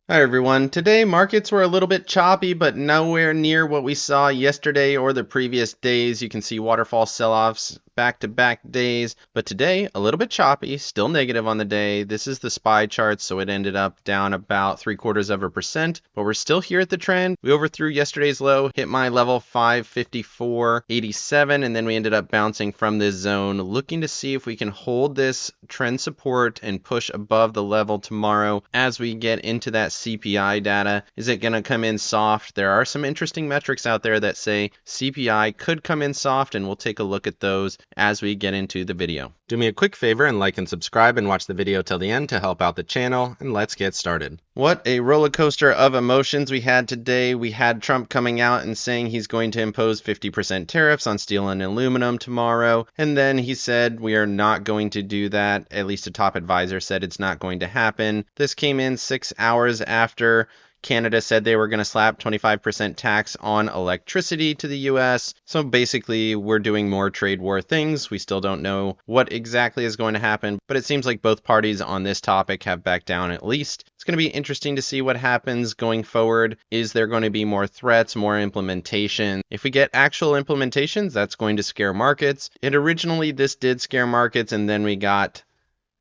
Hi everyone. Today markets were a little bit choppy, but nowhere near what we saw yesterday or the previous days. You can see waterfall sell-offs back-to-back days, but today a little bit choppy, still negative on the day. This is the SPY chart, so it ended up down about 0.75%, but we're still here at the trend. We overthrew yesterday's low, hit my level 554.87, and then we ended up bouncing from this zone, looking to see if we can hold this trend support and push above the level tomorrow as we get into that CPI data. Is it going to come in soft? There are some interesting metrics out there that say CPI could come in soft, and we'll take a look at those as we get into the video. Do me a quick favor and like and subscribe and watch the video till the end to help out the channel, and let's get started. What a roller coaster of emotions we had today. We had Trump coming out and saying he's going to impose 50% tariffs on steel and aluminum tomorrow, and then he said we are not going to do that. At least a top advisor said it's not going to happen. This came in 6 hours after Canada said they were going to slap 25% tax on electricity to the US. So basically, we're doing more trade war things. We still don't know what exactly is going to happen, but it seems like both parties on this topic have backed down at least. It's going to be interesting to see what happens going forward. Is there going to be more threats, more implementation? If we get actual implementations, that's going to scare markets. This did scare markets, and then we got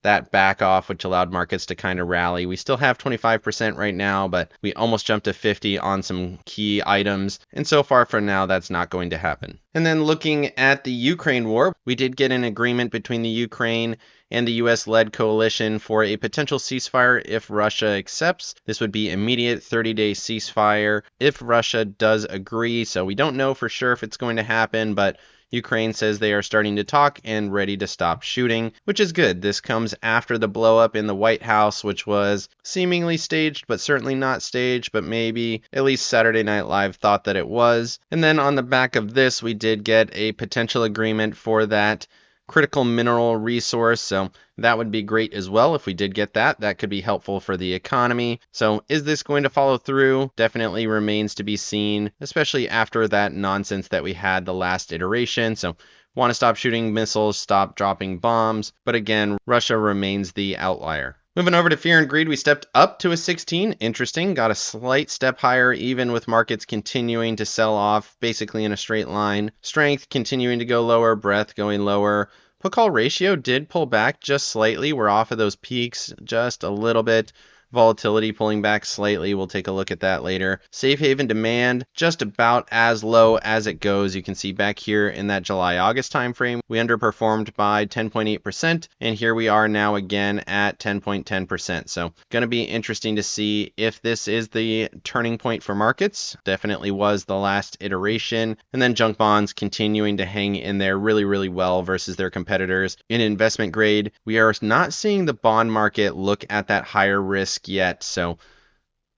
that back off, which allowed markets to kind of rally. We still have 25% right now, but we almost jumped to 50 on some key items. And so far for now, that's not going to happen. And then looking at the Ukraine war, we did get an agreement between the Ukraine and the US-led coalition for a potential ceasefire if Russia accepts. This would be immediate 30-day ceasefire if Russia does agree. So we don't know for sure if it's going to happen, but Ukraine says they are starting to talk and ready to stop shooting, which is good. This comes after the blow-up in the White House, which was seemingly staged, but certainly not staged, but maybe at least Saturday Night Live thought that it was. And then on the back of this, we did get a potential agreement for that critical mineral resource, so that would be great as well if we did get that. That could be helpful for the economy. So is this going to follow through? Definitely remains to be seen, especially after that nonsense that we had the last iteration. So want to stop shooting missiles, stop dropping bombs, but again, Russia remains the outlier. Moving over to fear and greed, we stepped up to a 16. Interesting. Got a slight step higher, even with markets continuing to sell off, basically in a straight line. Strength continuing to go lower, breadth going lower. Put call ratio did pull back just slightly. We're off of those peaks just a little bit. Volatility pulling back slightly. We'll take a look at that later. Safe haven demand just about as low as it goes. You can see back here in that July-August timeframe, we underperformed by 10.8%, and here we are now again at 10.10%. So going to be interesting to see if this is the turning point for markets. Definitely was the last iteration. And then junk bonds continuing to hang in there really, really well versus their competitors. In investment grade, we are not seeing the bond market look at that higher risk yet. So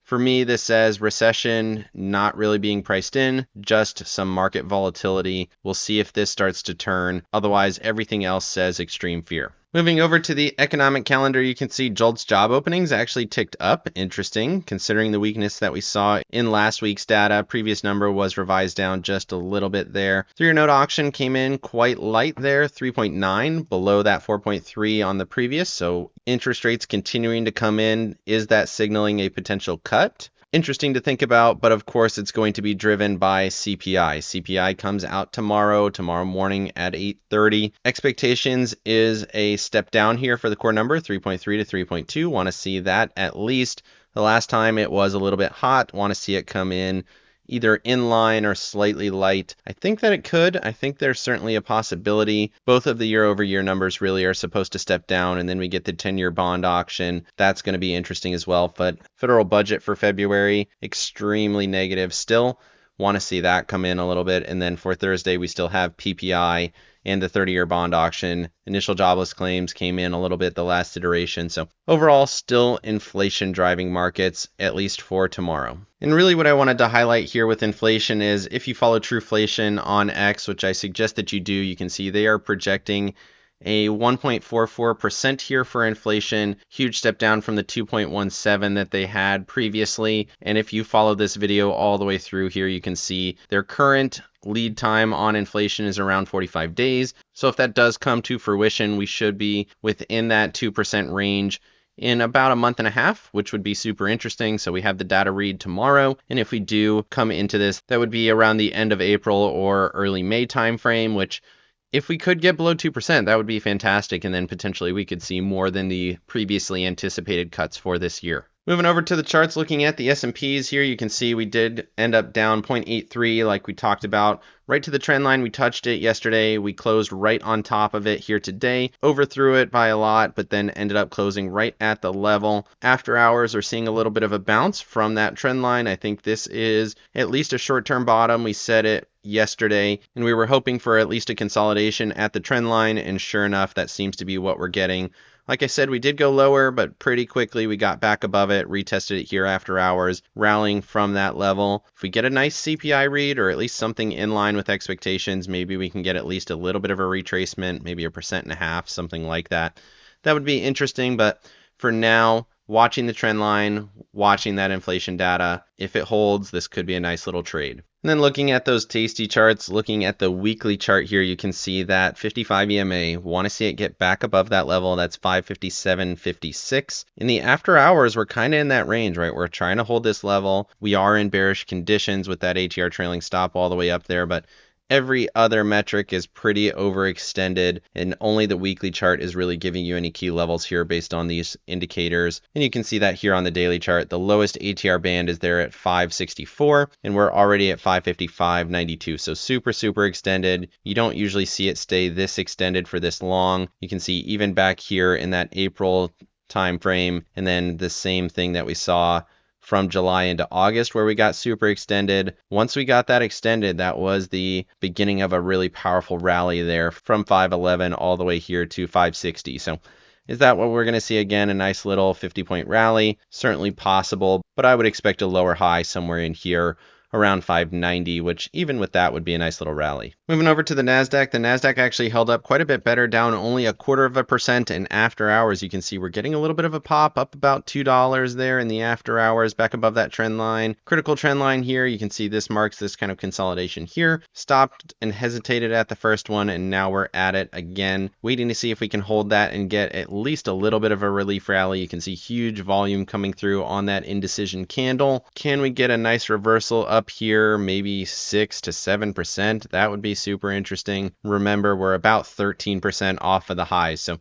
for me, this says recession not really being priced in, just some market volatility. We'll see if this starts to turn. Otherwise, everything else says extreme fear. Moving over to the economic calendar, you can see JOLTS job openings actually ticked up. Interesting, considering the weakness that we saw in last week's data. Previous number was revised down just a little bit there. 3-year note auction came in quite light there, 3.9, below that 4.3 on the previous. So interest rates continuing to come in. Is that signaling a potential cut? Interesting to think about, but of course it's going to be driven by CPI. CPI comes out tomorrow morning at 8:30. Expectations is a step down here for the core number, 3.3 to 3.2. Want to see that at least. The last time it was a little bit hot. Want to see it come in either in line or slightly light. I think that it could. I think there's certainly a possibility. Both of the year-over-year numbers really are supposed to step down, and then we get the 10-year bond auction. That's going to be interesting as well. But federal budget for February, extremely negative still. Want to see that come in a little bit. And then for Thursday, we still have PPI and the 30-year bond auction. Initial jobless claims came in a little bit the last iteration. So overall, still inflation driving markets, at least for tomorrow. And really what I wanted to highlight here with inflation is if you follow Truflation on X, which I suggest that you do, you can see they are projecting a 1.44% here for inflation, huge step down from the 2.17 that they had previously. And if you follow this video all the way through here, you can see their current lead time on inflation is around 45 days. So if that does come to fruition, we should be within that 2% range in about a month and a half, which would be super interesting. So we have the data read tomorrow. And if we do come into this, that would be around the end of April or early May timeframe, which if we could get below 2%, that would be fantastic. And then potentially we could see more than the previously anticipated cuts for this year. Moving over to the charts, looking at the S&Ps here, you can see we did end up down 0.83 like we talked about. Right to the trend line, we touched it yesterday. We closed right on top of it here today, overthrew it by a lot, but then ended up closing right at the level. After hours, we're seeing a little bit of a bounce from that trend line. I think this is at least a short-term bottom. We said it yesterday, and we were hoping for at least a consolidation at the trend line, and sure enough, that seems to be what we're getting. Like I said, we did go lower, but pretty quickly we got back above it, retested it here after hours, rallying from that level. If we get a nice CPI read, or at least something in line with expectations, maybe we can get at least a little bit of a retracement, maybe 1.5%, something like that. That would be interesting, but for now, watching the trend line, watching that inflation data, if it holds, this could be a nice little trade. And then looking at those tasty charts, looking at the weekly chart here, you can see that 55 EMA, want to see it get back above that level. That's 557.56. In the after hours, we're kind of in that range, right? We're trying to hold this level. We are in bearish conditions with that ATR trailing stop all the way up there, but every other metric is pretty overextended, and only the weekly chart is really giving you any key levels here based on these indicators. And you can see that here on the daily chart. The lowest ATR band is there at 564, and we're already at 555.92. So super extended. You don't usually see it stay this extended for this long. You can see even back here in that April time frame, and then the same thing that we saw from July into August where we got super extended. Once we got that extended, that was the beginning of a really powerful rally there from 511 all the way here to 560. So is that what we're going to see again? A nice little 50-point rally? Certainly possible, but I would expect a lower high somewhere in here around 590, which even with that would be a nice little rally. Moving over to the NASDAQ actually held up quite a bit better, down only 0.25%, and after hours you can see we're getting a little bit of a pop, up about $2 there in the after hours, back above that trend line. Critical trend line here, you can see this marks this kind of consolidation here. Stopped and hesitated at the first one, and now we're at it again, waiting to see if we can hold that and get at least a little bit of a relief rally. You can see huge volume coming through on that indecision candle. Can we get a nice reversal up here, maybe 6 to 7%? That would be super interesting. Remember, we're about 13% off of the highs, so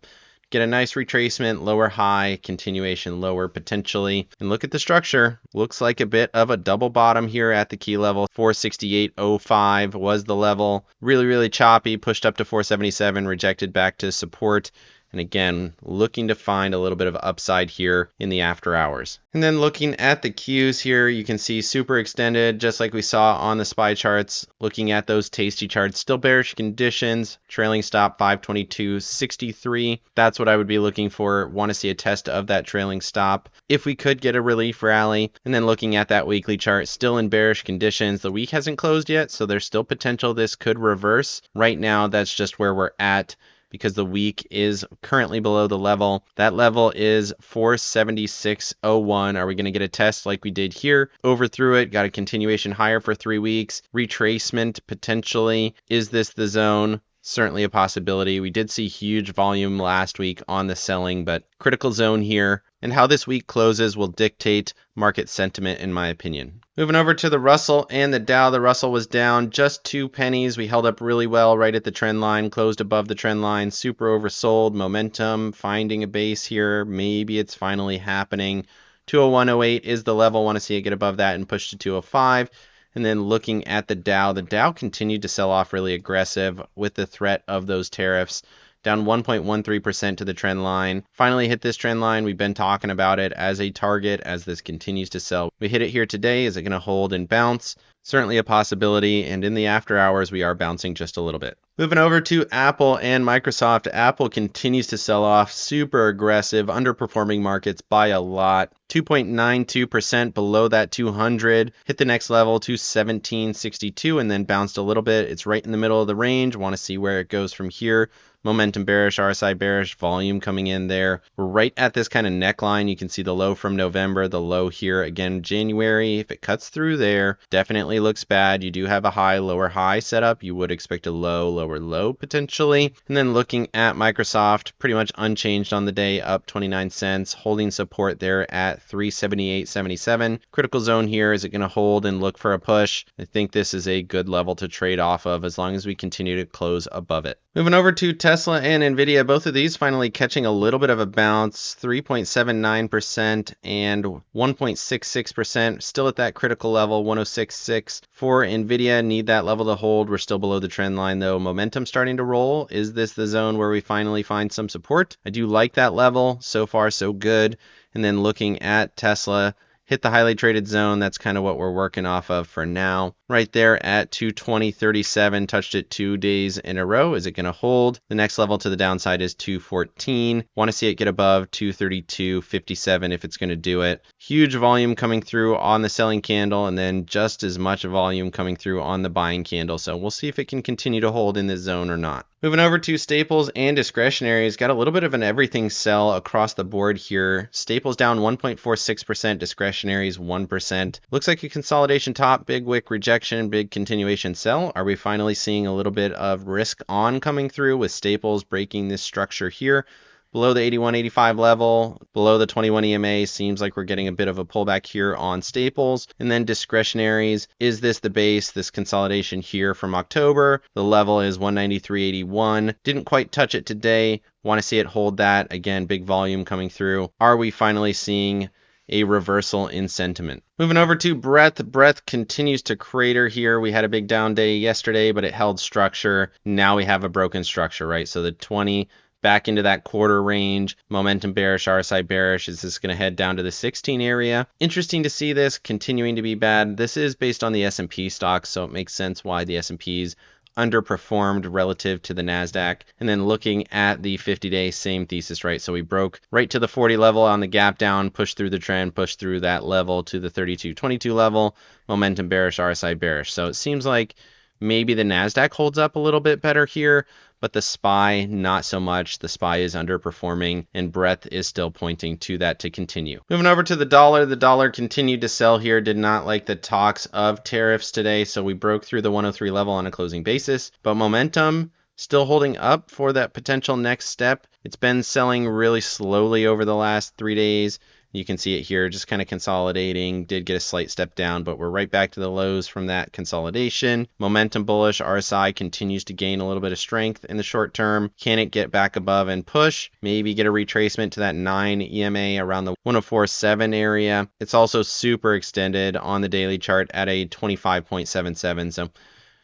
get a nice retracement, lower high, continuation lower potentially. And look at the structure. Looks like a bit of a double bottom here at the key level. 468.05 was the level. Really choppy, pushed up to 477, rejected back to support. And again, looking to find a little bit of upside here in the after hours. And then looking at the Qs here, you can see super extended, just like we saw on the SPY charts. Looking at those tasty charts, still bearish conditions, trailing stop 522.63. That's what I would be looking for. Want to see a test of that trailing stop if we could get a relief rally. And then looking at that weekly chart, still in bearish conditions. The week hasn't closed yet, so there's still potential this could reverse. Right now, that's just where we're at, because the week is currently below the level. That level is 476.01. Are we going to get a test like we did here? Overthrew it, got a continuation higher for 3 weeks. Retracement potentially. Is this the zone? Certainly a possibility. We did see huge volume last week on the selling, but critical zone here. And how this week closes will dictate market sentiment, in my opinion. Moving over to the Russell and the Dow. The Russell was down just 2 pennies. We held up really well right at the trend line, closed above the trend line, super oversold, momentum, finding a base here. Maybe it's finally happening. 201.08 is the level. Want to see it get above that and push to 205. And then looking at the Dow continued to sell off really aggressive with the threat of those tariffs. Down 1.13% to the trend line. Finally hit this trend line. We've been talking about it as a target as this continues to sell. We hit it here today. Is it going to hold and bounce? Certainly a possibility, and in the after hours, we are bouncing just a little bit. Moving over to Apple and Microsoft. Apple continues to sell off, super aggressive, underperforming markets by a lot. 2.92% below that 200. Hit the next level, 217.62, and then bounced a little bit. It's right in the middle of the range. Want to see where it goes from here. momentum bearish, RSI bearish, volume coming in there. We're right at this kind of neckline. You can see the low from November, the low here again January. If it cuts through there, definitely looks bad. You do have a high, lower high setup. You would expect a low, lower low potentially. And then looking at Microsoft, pretty much unchanged on the day, up 29 cents, holding support there at 378.77. Critical zone here, is it going to hold and look for a push? I think this is a good level to trade off of as long as we continue to close above it. Moving over to Tesla and NVIDIA, both of these finally catching a little bit of a bounce, 3.79% and 1.66%, still at that critical level, 106.6 for NVIDIA. Need that level to hold. We're still below the trend line though. Momentum starting to roll. Is this the zone where we finally find some support? I do like that level. So far, so good. And then looking at Tesla, hit the highly traded zone. That's kind of what we're working off of for now. Right there at 220.37, touched it 2 days in a row. Is it going to hold? The next level to the downside is 214. Want to see it get above 232.57 if it's going to do it. Huge volume coming through on the selling candle, and then just as much volume coming through on the buying candle. So we'll see if it can continue to hold in this zone or not. Moving over to staples and discretionaries, got a little bit of an everything sell across the board here. Staples down 1.46%, discretionaries 1%. Looks like a consolidation top, big wick rejection, big continuation sell. Are we finally seeing a little bit of risk on coming through with staples breaking this structure here? Below the 81.85 level, below the 21 EMA, seems like we're getting a bit of a pullback here on staples. And then discretionaries, is this the base, this consolidation here from October? The level is 193.81. Didn't quite touch it today. Want to see it hold that. Again, big volume coming through. Are we finally seeing a reversal in sentiment? Moving over to breadth. Breadth continues to crater here. We had a big down day yesterday, but it held structure. Now we have a broken structure, right? So the 20 back into that quarter range, momentum bearish, RSI bearish. Is this going to head down to the 16 area? Interesting to see this continuing to be bad. This is based on the S&P stocks, so it makes sense why the S&P's underperformed relative to the NASDAQ. And then looking at the 50-day, same thesis, right? So we broke right to the 40 level on the gap down, pushed through the trend, pushed through that level to the 32.22 level, momentum bearish, RSI bearish. So it seems like maybe the NASDAQ holds up a little bit better here, but the SPY not so much. The SPY is underperforming, and breadth is still pointing to that to continue. Moving over to the dollar continued to sell here. Did not like the talks of tariffs today, so we broke through the 103 level on a closing basis, but momentum still holding up for that potential next step. It's been selling really slowly over the last 3 days. You can see it here, just kind of consolidating. Did get a slight step down, but we're right back to the lows from that consolidation. Momentum bullish. RSI continues to gain a little bit of strength in the short term. Can it get back above and push? Maybe get a retracement to that 9 EMA around the 104.7 area. It's also super extended on the daily chart at a 25.77. So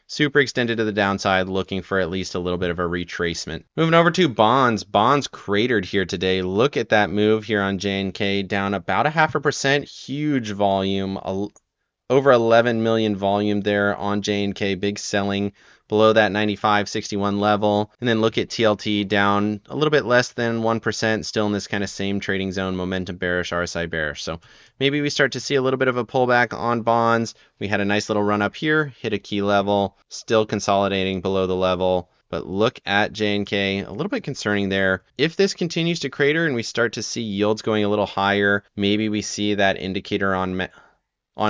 super extended to the downside, looking for at least a little bit of a retracement. Moving over to bonds. Bonds cratered here today. Look at that move here on JNK, down about 0.5%. Huge volume, over 11 million volume there on JNK. Big selling below that 95.61 level. And then look at TLT, down a little bit less than 1%, still in this kind of same trading zone, momentum bearish, RSI bearish. So maybe we start to see a little bit of a pullback on bonds. We had a nice little run up here, hit a key level, still consolidating below the level. But look at JNK, a little bit concerning there. If this continues to crater and we start to see yields going a little higher, maybe we see that indicator on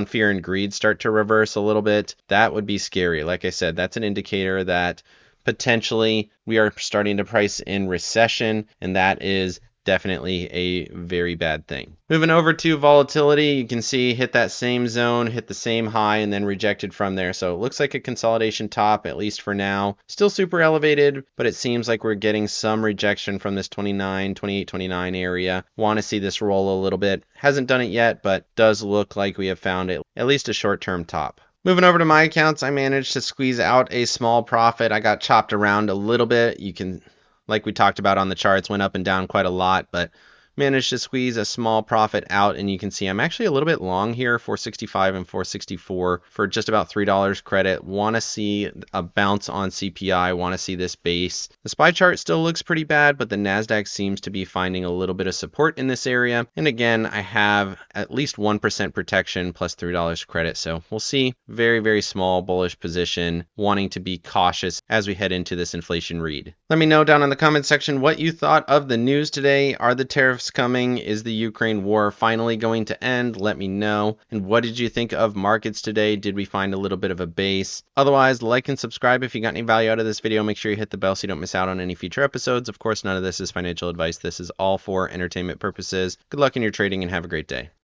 fear and greed start to reverse a little bit. That would be scary. Like I said, that's an indicator that potentially we are starting to price in recession, and that is definitely a very bad thing. Moving over to volatility, you can see hit that same zone, hit the same high, and then rejected from there. So it looks like a consolidation top, at least for now. Still super elevated, but it seems like we're getting some rejection from this 28, 29 area. Want to see this roll a little bit. Hasn't done it yet, but does look like we have found it, at least a short-term top. Moving over to my accounts, I managed to squeeze out a small profit. I got chopped around a little bit. You can, like we talked about on the charts, went up and down quite a lot, but managed to squeeze a small profit out, and you can see I'm actually a little bit long here, 465 and 464 for just about $3 credit. Want to see a bounce on CPI, want to see this base. The SPY chart still looks pretty bad, but the NASDAQ seems to be finding a little bit of support in this area. And again, I have at least 1% protection plus $3 credit, so we'll see. Very, very small bullish position, wanting to be cautious as we head into this inflation read. Let me know down in the comment section what you thought of the news today. Are the tariffs coming? Is the Ukraine war finally going to end? Let me know. And what did you think of markets today? Did we find a little bit of a base? Otherwise, like and subscribe if you got any value out of this video. Make sure you hit the bell so you don't miss out on any future episodes. Of course, none of this is financial advice. This is all for entertainment purposes. Good luck in your trading and have a great day.